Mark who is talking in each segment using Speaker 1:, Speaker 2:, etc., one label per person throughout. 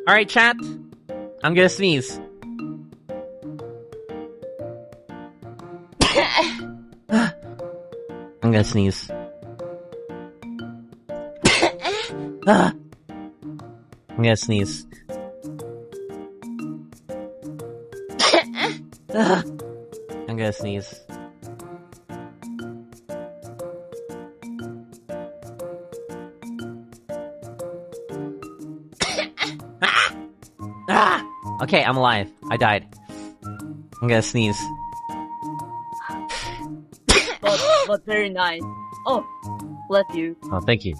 Speaker 1: Alright, chat. I'm gonna sneeze. I'm gonna sneeze. I'm gonna sneeze. I'm gonna sneeze. Okay, I'm alive. I died. I'm gonna sneeze.
Speaker 2: But very nice. Oh, bless you.
Speaker 1: Oh, thank you.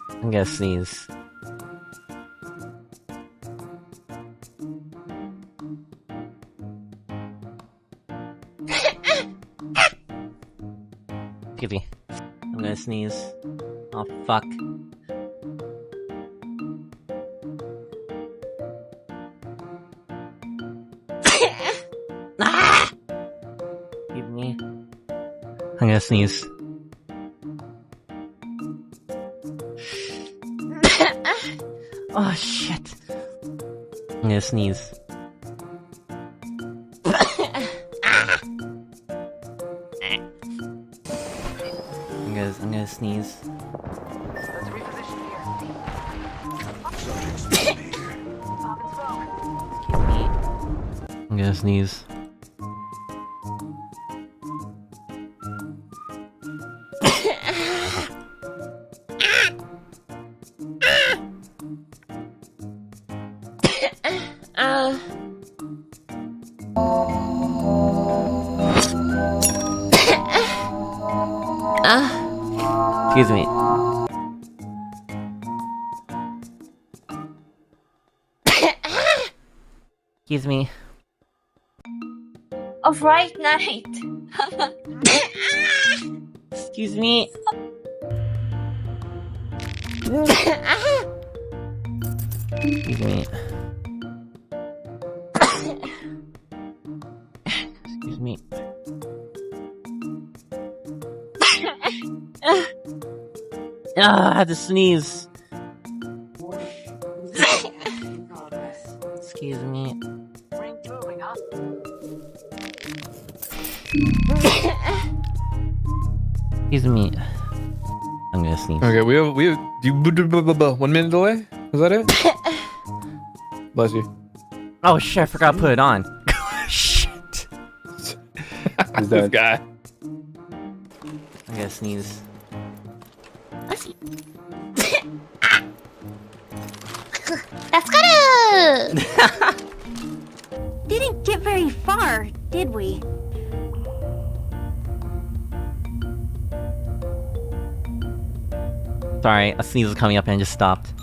Speaker 1: I'm gonna sneeze. Excuse me. I'm gonna sneeze. Oh, fuck. Excuse me. I'm gonna sneeze. Oh, shit. I'm gonna sneeze. I'm gonna sneeze.
Speaker 3: Let's reposition here.
Speaker 1: I'm gonna sneeze. Excuse me. Excuse me.
Speaker 2: A bright night.
Speaker 1: Excuse me. Excuse me. Excuse me. I had to sneeze. Excuse me.
Speaker 3: Ring's moving, huh?
Speaker 1: Excuse me. I'm gonna sneeze.
Speaker 4: Okay, we have 1 minute delay? Is that it? Bless you.
Speaker 1: Oh shit, I forgot to put it on. Shit.
Speaker 4: This guy.
Speaker 1: I'm gonna sneeze.
Speaker 5: Didn't get very far, did we?
Speaker 1: Sorry, a sneeze was coming up and it just stopped.